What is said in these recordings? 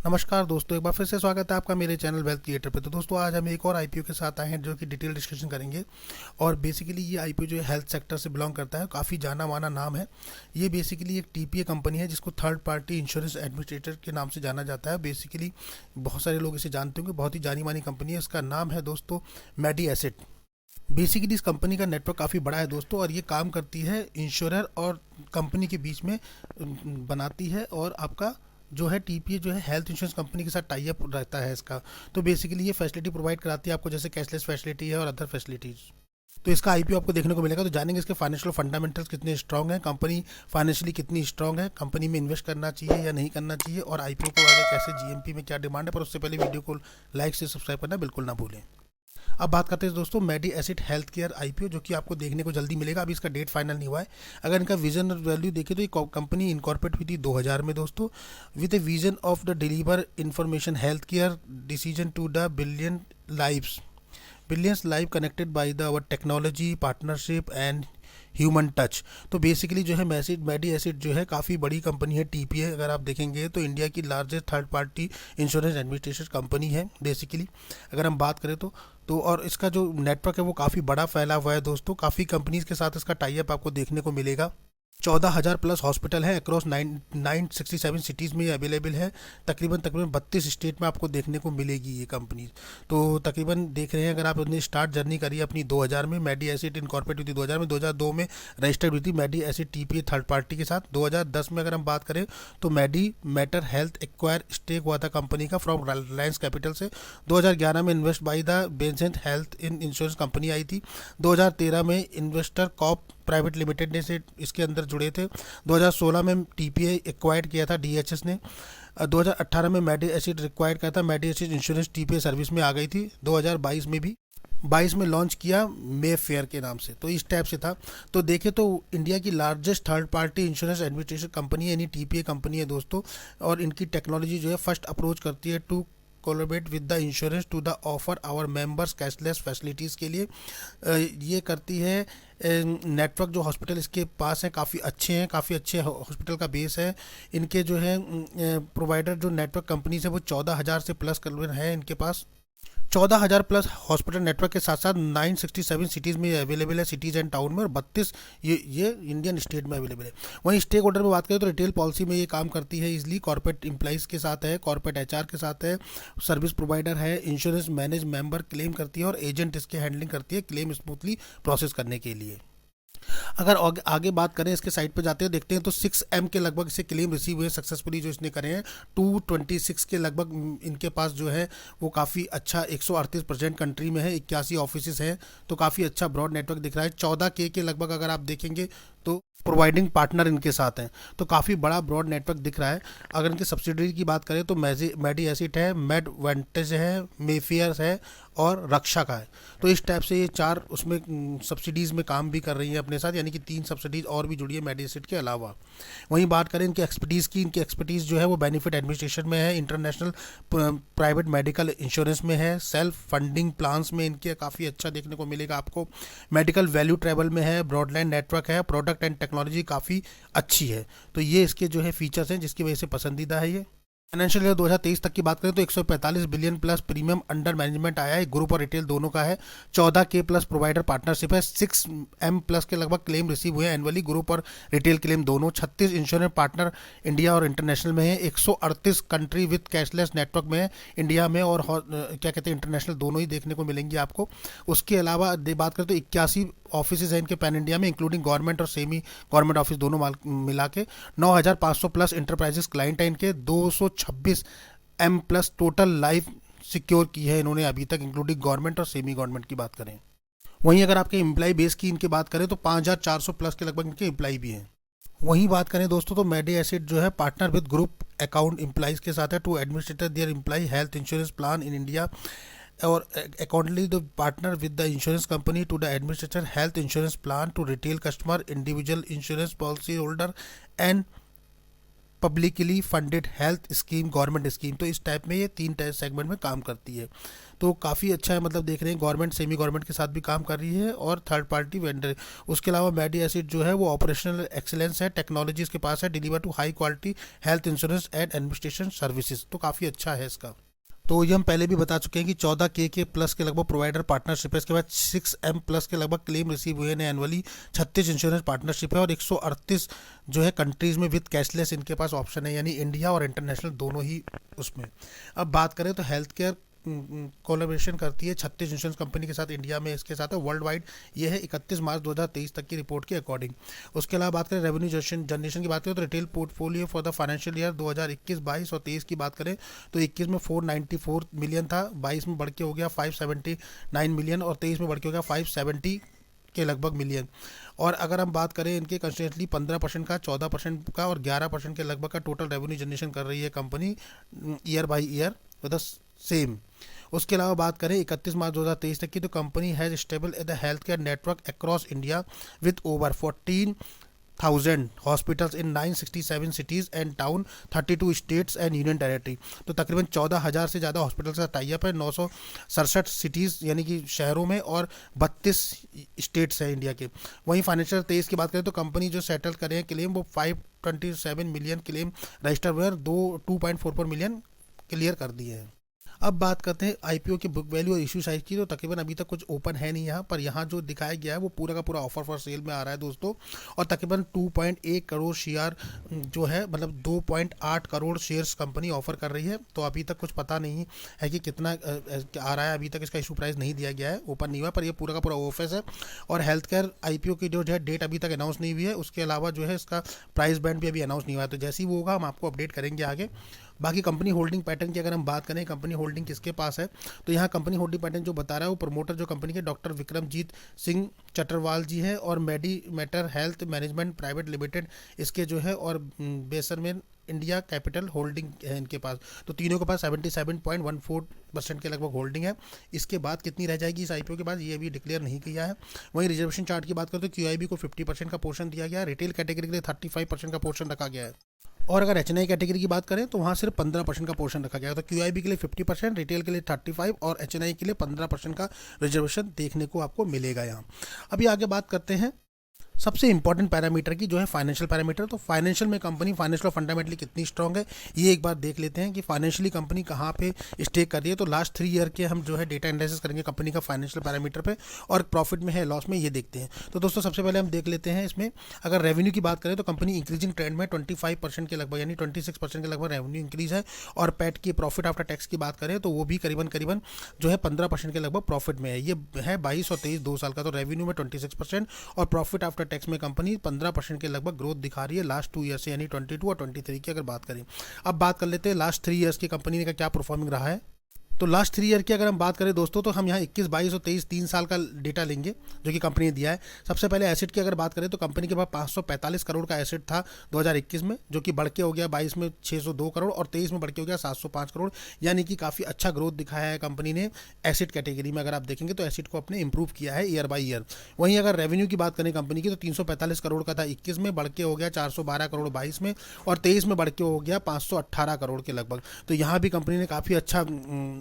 नमस्कार दोस्तों, एक बार फिर से स्वागत है आपका मेरे चैनल वेल्थ क्रिएटर पे। तो दोस्तों आज हम एक और आईपीओ के साथ आए हैं जो कि डिटेल डिस्कशन करेंगे। और बेसिकली ये आईपीओ जो है हेल्थ सेक्टर से बिलोंग करता है, काफ़ी जाना माना नाम है। ये बेसिकली एक टीपीए कंपनी है जिसको थर्ड पार्टी इंश्योरेंस एडमिनिस्ट्रेटर के नाम से जाना जाता है। बेसिकली बहुत सारे लोग इसे जानते होंगे, बहुत ही जानी मानी कंपनी है। इसका नाम है दोस्तों मेडी एसेट। बेसिकली इस कंपनी का नेटवर्क काफ़ी बड़ा है दोस्तों, और ये काम करती है इंश्योरर और कंपनी के बीच में बनाती है। और आपका जो है टीपीए जो है हेल्थ इंश्योरेंस कंपनी के साथ टाई अप रहता है इसका। तो बेसिकली ये फैसिलिटी प्रोवाइड कराती है आपको, जैसे कैशलेस फैसिलिटी है और अदर फैसिलिटीज़। तो इसका आईपीओ आपको देखने को मिलेगा। तो जानेंगे इसके फाइनेंशियल फंडामेंटल्स कितने स्ट्रांग हैं, कंपनी फाइनेंशियली कितनी स्ट्रांग है, कंपनी में इन्वेस्ट करना चाहिए या नहीं करना चाहिए, और आईपीओ को आगे कैसे जीएमपी में क्या डिमांड है। पर उससे पहले वीडियो को लाइक से सब्सक्राइब करना बिल्कुल ना भूलें। अब बात करते हैं दोस्तों मेडी एसिड हेल्थ केयर आईपीओ, जो कि आपको देखने को जल्दी मिलेगा। अभी इसका डेट फाइनल नहीं हुआ है। अगर इनका विजन और वैल्यू देखें तो ये कंपनी इनकॉर्पोरेट हुई थी 2000 में दोस्तों, with a vision of the deliver information health care decision to the billions live connected by the our technology partnership and human touch. तो बेसिकली जो है मेडी एसिड जो है काफ़ी बड़ी कंपनी है। टीपीए अगर आप देखेंगे तो इंडिया की largest third party insurance administration company है बेसिकली, अगर हम बात करें तो और इसका जो नेटवर्क है वो काफ़ी बड़ा फैला हुआ है दोस्तों। काफ़ी कंपनीज के साथ इसका टाई अप आपको देखने को मिलेगा। 14,000 प्लस हॉस्पिटल हैं अक्रॉस 967 सिटीज़ में ये अवेलेबल है। तकरीबन 32 स्टेट में आपको देखने को मिलेगी ये कंपनी। तो तकरीबन देख रहे हैं, अगर आप अपनी स्टार्ट जर्नी करिए अपनी 2000 में, मेडी एसिड इनकॉर्पोरेट हुई थी 2000 में, 2002 में रजिस्टर्ड हुई थी मेडी एसिड टीपीए थर्ड पार्टी के साथ। 2010 में अगर हम बात करें तो मेडी मैटर हेल्थ एक्वायर स्टेक हुआ था कंपनी का फ्रॉम रिलायंस कैपिटल से। 2011 में इन्वेस्ट बाई द बेंसेंट हेल्थ इन इंश्योरेंस कंपनी आई थी। 2013 में इन्वेस्टर कॉप प्राइवेट लिमिटेड ने से इसके अंदर जुड़े थे। 2016 में टीपीए एक्वायर्ड किया था डीएचएस ने। 2018 में मेडी एसिड रिक्वायर्ड किया था, मेडी एसिड इंश्योरेंस टीपीए सर्विस में आ गई थी। 2022 में भी 22 में लॉन्च किया मे फेयर के नाम से। तो इस टाइप से था। तो देखें तो इंडिया की largest third party insurance administration company है, यानी टीपीए कंपनी है दोस्तों। और इनकी टेक्नोलॉजी जो है फर्स्ट अप्रोच करती है to collaborate with the insurance to the offer our members cashless facilities के लिए। ये करती है नेटवर्क जो हॉस्पिटल इसके पास हैं काफ़ी अच्छे हैं, काफ़ी अच्छे हॉस्पिटल का बेस है। इनके जो है प्रोवाइडर जो नेटवर्क कंपनीज है वो 14,000 से प्लस है इनके पास। 14,000 प्लस हॉस्पिटल नेटवर्क के साथ साथ 967 सिटीज़ में अवेलेबल है, सिटीज़ एंड टाउन में, और 32 ये इंडियन स्टेट में अवेलेबल है। वहीं स्टेक होल्डर में बात करें तो रिटेल पॉलिसी में ये काम करती है इजली, कॉर्पोरेट एम्प्लॉइज़ के साथ है, कॉर्पोरेट एचआर के साथ है, सर्विस प्रोवाइडर है, इंश्योरेंस मैनेज मेंबर क्लेम करती है, और एजेंट इसके हैंडलिंग करती है क्लेम स्मूथली प्रोसेस करने के लिए। अगर आगे बात करें, इसके साइट पे जाते हैं देखते हैं तो 6M के लगभग इसे क्लेम रिसीव हुए सक्सेसफुली जो इसने करे हैं। 226 के लगभग इनके पास जो है वो काफ़ी अच्छा 138% कंट्री में है, 81 ऑफिस हैं। तो काफ़ी अच्छा ब्रॉड नेटवर्क दिख रहा है। 14K के लगभग अगर आप देखेंगे तो प्रोवाइडिंग पार्टनर इनके साथ हैं। तो काफ़ी बड़ा ब्रॉड नेटवर्क दिख रहा है। अगर इनकी सब्सिडरी की बात करें तो मेडी एसिड है, मेड वेंटेज है, मेफियर है और रक्षा का है। तो इस टाइप से ये 4 उसमें सब्सिडीज़ में काम भी कर रही हैं अपने साथ, यानी कि 3 सब्सिडीज़ और भी जुड़ी है मेडी एसिड के अलावा। वहीं बात करें इनकी एक्सपर्टीज़ की, इनकी एक्सपर्टीज़ जो है वो बेनिफिट एडमिनिस्ट्रेशन में है, इंटरनेशनल प्राइवेट मेडिकल इंश्योरेंस में है, सेल्फ फंडिंग प्लान्स में इनके काफ़ी अच्छा देखने को मिलेगा आपको, मेडिकल वैल्यू ट्रैवल में है, ब्रॉडलाइन नेटवर्क है, प्रोडक्ट एंड टेक्नोलॉजी काफ़ी अच्छी है। तो ये इसके जो है फीचर्स हैं जिसकी वजह से पसंदीदा है ये। फाइनेंशियल ईयर 2023 तक की बात करें तो 145 billion plus premium under management आया है, ग्रुप और रिटेल दोनों का है। 14K प्लस प्रोवाइडर पार्टनरशिप है, 6M प्लस के लगभग क्लेम रिसीव हुए हैं एनुअली, ग्रुप और रिटेल क्लेम दोनों। 36 इंश्योरेंस पार्टनर इंडिया और इंटरनेशनल में है, 138 कंट्री विद कैशलेस नेटवर्क में है इंडिया में, और क्या कहते हैं इंटरनेशनल दोनों ही देखने को मिलेंगे आपको। उसके अलावा बात करें तो 81 ऑफिस हैं इनके पैन इंडिया में, इंक्लूडिंग गवर्नमेंट और सेमी गवर्नमेंट ऑफिस दोनों मिला के। 9,500 प्लस इंटरप्राइजेस क्लाइंट है इनके। 226M plus total life secure की है इन्होंने अभी तक, इंक्लूडिंग गवर्नमेंट और सेमी गवर्नमेंट की बात करें। वहीं अगर आपके एम्प्लॉय बेस की इनकी बात करें तो 5,400 प्लस के लगभग इनके एम्प्लॉय भी हैं। वहीं बात करें दोस्तों तो मेडी एसिड जो है partner with group account employees के साथ है to administrate their employ health insurance plan in India, और accordingly the partner with the insurance company to the administrator health insurance plan to retail customer, individual insurance policy holder and publicly funded health scheme, government scheme. तो इस type में ये 3 segment में काम करती है। तो काफ़ी अच्छा है, मतलब देख रहे हैं गवर्नमेंट सेमी गवर्नमेंट के साथ भी काम कर रही है और थर्ड पार्टी वेंडर। उसके अलावा मेडी एसिड जो है वो ऑपरेशनल एक्सीलेंस है, टेक्नोलॉजी इसके पास है, deliver to high quality health insurance and administration services. तो काफ़ी अच्छा है इसका। तो ये हम पहले भी बता चुके हैं कि 14 के प्लस के लगभग प्रोवाइडर पार्टनरशिप है। इसके बाद 6M प्लस के लगभग क्लेम रिसीव हुए हैं एनुअली। 36 इंश्योरेंस पार्टनरशिप है और 138 जो है कंट्रीज़ में विद कैशलेस इनके पास ऑप्शन है, यानी इंडिया और इंटरनेशनल दोनों ही उसमें। अब बात करें तो हेल्थ केयर कोलैबोरेशन करती है 36 इंश्योरेंस कंपनी के साथ इंडिया में, इसके साथ है वर्ल्ड वाइड। ये है 31 मार्च 2023 तक की रिपोर्ट के अकॉर्डिंग। उसके अलावा बात करें रेवेन्यू जनरेशन की बात करें तो retail portfolio for the financial year 2021-22 और 23 की बात करें तो 21 में 494 मिलियन था, 22 में बढ़ के हो गया 579 मिलियन और 23 में बढ़ के हो गया 570 के लगभग मिलियन। और अगर हम बात करें इनके कंस्टेंटली 15% का, 14% का और 11% के लगभग का टोटल रेवेन्यू जनरेशन कर रही है company year by year with the same. उसके अलावा बात करें 31 मार्च 2023 तक की तो company has stable the health care network across India with over 14,000 hospitals in 967 cities and town, 32 states and union territory. तो तकरीबन 14,000 से ज़्यादा हॉस्पिटल का टाई अप है, 967 सिटीज़ यानी कि शहरों में और 32 स्टेट्स हैं इंडिया के। वहीं फाइनेंशियल 23 की बात करें तो कंपनी जो सेटल करे हैं क्लेम वो 527 मिलियन क्लेम रजिस्टर हुए और 2.44 मिलियन क्लियर कर दिए हैं। अब बात करते हैं आईपीओ के बुक वैल्यू और इशू साइज की। तो तकरीबन अभी तक कुछ ओपन है नहीं यहाँ पर, यहाँ जो दिखाया गया है वो पूरा का पूरा ऑफर फॉर सेल में आ रहा है दोस्तों। और तकरीबन 2.1 करोड़ शेयर जो है, मतलब 2.8 करोड़ शेयर्स कंपनी ऑफर कर रही है। तो अभी तक कुछ पता नहीं है कि कितना आ रहा है, अभी तक इसका इशू प्राइस नहीं दिया गया है, ओपन नहीं हुआ, पर ये पूरा का पूरा ऑफिस है। और हेल्थ केयर आईपीओ की जो है डेट अभी तक अनाउंस नहीं हुई है। उसके अलावा जो है इसका प्राइस बैंड भी अभी अनाउंस नहीं हुआ है। तो जैसे ही वो होगा हम आपको अपडेट करेंगे आगे। बाकी कंपनी होल्डिंग पैटर्न की अगर हम बात करें, कंपनी होल्डिंग किसके पास है, तो यहाँ कंपनी होल्डिंग पैटर्न जो बता रहा है वो प्रमोटर जो कंपनी के डॉक्टर विक्रमजीत सिंह चटरवाल जी है और Mater health management private limited इसके जो है, और बेसर में इंडिया कैपिटल होल्डिंग है इनके पास। तो तीनों के पास 77.14% के लगभग होल्डिंग है। इसके बाद कितनी रह जाएगी इस आईपीओ के बाद ये अभी डिक्लेयर नहीं किया है। वहीं रिजर्वेशन चार्ट की बात करें तो क्यूआईबी को 50% का पोर्शन दिया गया है, रिटेल कैटेगरी के लिए 35% का पोर्शन रखा गया है। और अगर एचएनआई कैटेगरी की बात करें तो वहाँ सिर्फ 15% का पोर्शन रखा गया है। तो क्यूआईबी के लिए 50%, रिटेल के लिए 35% और एचएनआई के लिए 15% का रिजर्वेशन देखने को आपको मिलेगा यहाँ। अभी आगे बात करते हैं सबसे इंपॉर्टेंट पैरामीटर की, जो है फाइनेंशियल पैरामीटर। तो फाइनेंशियल में कंपनी फाइनेंशियल फंडामेंटली कितनी स्ट्रांग है ये एक बार देख लेते हैं कि फाइनेंशियली कंपनी कहाँ पे स्टेक कर रही है। तो लास्ट 3 ईयर के हम जो है डेटा एनालिसिस करेंगे कंपनी का फाइनेंशियल पैरामीटर पे, और प्रॉफिट में है लॉस में ये देखते हैं। तो दोस्तों सबसे पहले हम देख लेते हैं इसमें अगर रेवेन्यू की बात करें तो कंपनी इंक्रीजिंग ट्रेंड में 25% के लगभग यानी 26% के लगभग रेवेन्यू इंक्रीज है। और पैट की प्रॉफिट आफ्टर टैक्स की बात करें तो वो भी करीबन जो है 15% के लगभग प्रॉफिट में है। ये है 22 और 23 2 साल का। तो रेवेन्यू में 26% और प्रॉफिट आफ्टर टैक्स में कंपनी 15% के लगभग ग्रोथ दिखा रही है लास्ट 2 ईयर से, यानी 22 और 23 की अगर बात करें। अब बात कर लेते हैं लास्ट 3 ईयर्स की कंपनी का क्या परफॉर्मिंग रहा है। तो लास्ट 3 ईयर की अगर हम बात करें दोस्तों तो हम यहाँ 21, 22 और 23 3 साल का डेटा लेंगे जो कि कंपनी ने दिया है। सबसे पहले एसेट की अगर बात करें तो कंपनी के पास 545 करोड़ का एसेट था 2021 में, जो कि बढ़ के हो गया 22 में 602 करोड़ और 23 में बढ़ के हो गया 705 करोड़, यानी कि काफ़ी अच्छा ग्रोथ दिखाया है कंपनी ने एसेट कैटेगरी में। अगर आप देखेंगे तो एसेट को अपने इंप्रूव किया है ईयर बाई ईयर। वहीं अगर रेवेन्यू की बात करें कंपनी की तो 345 करोड़ का था 21 में, बढ़ के हो गया 412 करोड़ 22 में और 23 में बढ़ के हो गया 518 करोड़ के लगभग। तो यहाँ भी कंपनी ने काफ़ी अच्छा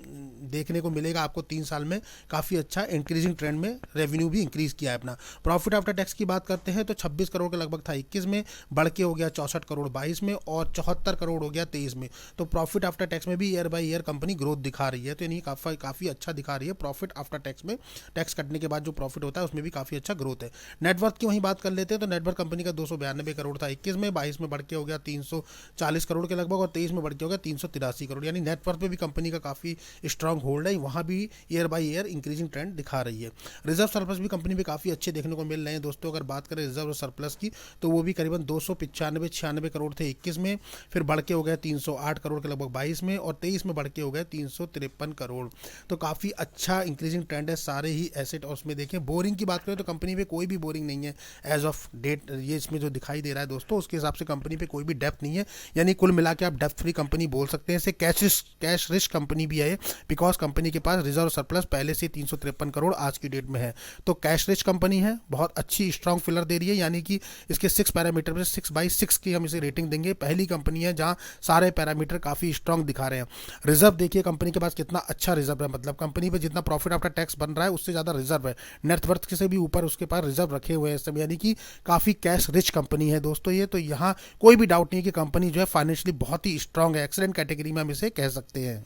देखने को मिलेगा आपको 3 साल में, काफ़ी अच्छा इंक्रीजिंग ट्रेंड में रेवेन्यू भी इंक्रीज किया है अपना। प्रॉफिट आफ्टर टैक्स की बात करते हैं तो 26 करोड़ के लगभग था 21 में, बढ़ के हो गया 64 करोड़ 22 में और 74 करोड़ हो गया 23 में। तो प्रॉफिट आफ्टर टैक्स में भी year by year company growth दिखा रही है। तो यानी काफ़ी अच्छा दिखा रही है प्रॉफिट आफ्टर टैक्स में। टैक्स कटने के बाद जो प्रॉफिट होता है उसमें भी काफ़ी अच्छा ग्रोथ है। नेटवर्थ की वहीं बात कर लेते हैं तो नेटवर्थ कंपनी का 292 करोड़ था 21 में, 22 में बढ़ के हो गया 340 करोड़ के लगभग और 23 में बढ़ के हो गया 383 करोड़, यानी नेटवर्थ पे भी कंपनी का काफ़ी स्ट्रांग होल्ड है। वहाँ भी year by year increasing trend दिखा रही है। रिजर्व सरप्लस भी कंपनी में काफ़ी अच्छे देखने को मिल रहे हैं दोस्तों। अगर बात करें रिजर्व सरप्लस की तो वो भी करीबन 295-96 करोड़ थे 21 में, फिर बढ़ के हो गया 308 करोड़ के लगभग 22 में और 23 में बढ़ के हो गया 353 करोड़। तो काफ़ी अच्छा इंक्रीजिंग ट्रेंड है सारे ही एसेट। और उसमें देखें बोरिंग की बात करें तो कंपनी में कोई भी बोरिंग नहीं है एज ऑफ डेट, ये इसमें जो दिखाई दे रहा है दोस्तों उसके हिसाब से कंपनी पे कोई भी डेप्थ नहीं है, यानी कुल मिला के आप डेप्थ फ्री कंपनी बोल सकते हैं। इसे कैश रिस्क कंपनी भी है बिकॉज कंपनी के पास रिजर्व सरप्लस पहले से 353 करोड़ आज की डेट में है। तो कैश रिच कंपनी है, बहुत अच्छी स्ट्रॉन्ग फिलर दे रही है, यानी कि इसके 6 पैरामीटर में 6/6 की हम इसे रेटिंग देंगे। पहली कंपनी है जहां सारे पैरामीटर काफ़ी स्ट्रॉन्ग दिखा रहे हैं। रिजर्व देखिए कंपनी के पास कितना अच्छा रिजर्व है, मतलब कंपनी पे जितना प्रॉफिट आफ्टर टैक्स बन रहा है उससे ज़्यादा रिजर्व है, नेटवर्थ से भी ऊपर उसके पास रिजर्व रखे हुए हैं सब, यानी कि काफ़ी कैश रिच कंपनी है दोस्तों ये। तो यहाँ कोई भी डाउट नहीं है कि कंपनी जो है फाइनेंशियली बहुत ही स्ट्रांग है, एक्सीलेंट कैटेगरी में हम इसे कह सकते हैं।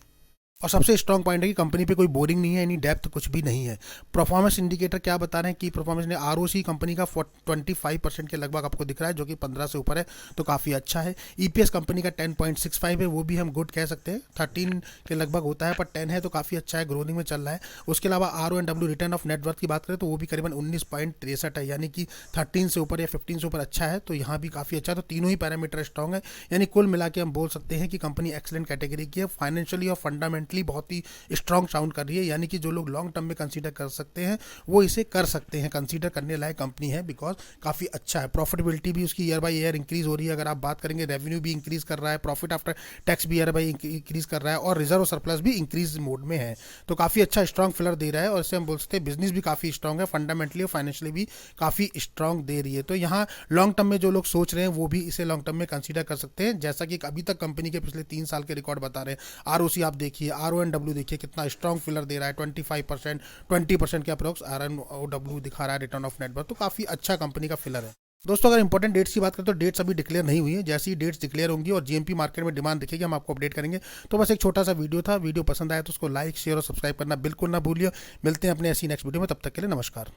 और सबसे स्ट्रॉन्ग पॉइंट है कि कंपनी पे कोई बोरिंग नहीं है, यानी डेप्थ कुछ भी नहीं है। परफॉर्मेंस इंडिकेटर क्या बता रहे हैं कि परफॉर्मेंस ने आरओसी कंपनी का 25% के लगभग आपको दिख रहा है, जो कि 15 से ऊपर है, तो काफ़ी अच्छा है। ईपीएस कंपनी का 10.65 है, वो भी हम गुड कह सकते हैं। 13 के लगभग होता है, पर 10 है तो काफ़ी अच्छा है, ग्रोइंग में चल रहा है। उसके अलावा RONW रिटर्न ऑफ नेटवर्थ की बात करें तो वो भी करीबन 19.63 है, यानी कि 13 से ऊपर या 15 से ऊपर अच्छा है, तो यहाँ भी काफ़ी अच्छा है। तो तीनों ही पैरामीटर स्ट्रॉन्ग है, यानी कुल मिला के हम बोल सकते हैं कि कंपनी एक्सीलेंट कैटेगरी की है, फाइनेंशियली और फंडामेंटली बहुत ही स्ट्रॉन्ग साउंड कर रही है, यानी कि जो लोग लॉन्ग टर्म में कंसीडर कर सकते हैं वो इसे कर सकते हैं, कंसीडर करने लायक कंपनी है, बिकॉज काफ़ी अच्छा है। प्रॉफिटेबिलिटी भी उसकी ईयर बाय ईयर इंक्रीज हो रही है, अगर आप बात करेंगे रेवेन्यू भी इंक्रीज कर रहा है, प्रॉफिट आफ्टर टैक्स भी ईयर बाय इंक्रीज कर रहा है, और रिजर्व सरप्लस भी इंक्रीज मोड में है। तो काफ़ी अच्छा स्ट्रॉन्ग फिलर दे रहा है, और इससे हम बोल सकते हैं बिजनेस भी काफ़ी स्ट्रॉन्ग है, फंडामेंटली और फाइनेंशियली भी काफ़ी स्ट्रॉन्ग दे रही है। तो यहाँ लॉन्ग टर्म में जो लोग सोच रहे हैं वो भी इसे लॉन्ग टर्म में कंसीडर कर सकते हैं, जैसा कि अभी तक कंपनी के पिछले 3 साल के रिकॉर्ड बता रहे हैं। आरओसी आप देखिए, RONW देखिए कितना स्ट्रॉन्ग फिलर दे रहा है, 25%, 20% के अप्रोक्स RONW दिखा रहा है रिटर्न ऑफ नेटवर्थ, तो काफ़ी अच्छा कंपनी का फिलर है। दोस्तों अगर इंपॉर्टेंट डेट्स की बात करें तो डेट्स अभी डिक्लेयर नहीं हुई है, जैसी डेट्स डिक्लेयर होंगी और जीएमपी मार्केट में डिमांड दिखेगी हम आपको अपडेट करेंगे। तो बस एक छोटा सा वीडियो था, वीडियो पसंद आया तो उसको लाइक शेयर और सब्सक्राइब करना बिल्कुल ना भूलिए। मिलते हैं अपने ऐसी नेक्स्ट वीडियो में, तब तक के लिए नमस्कार।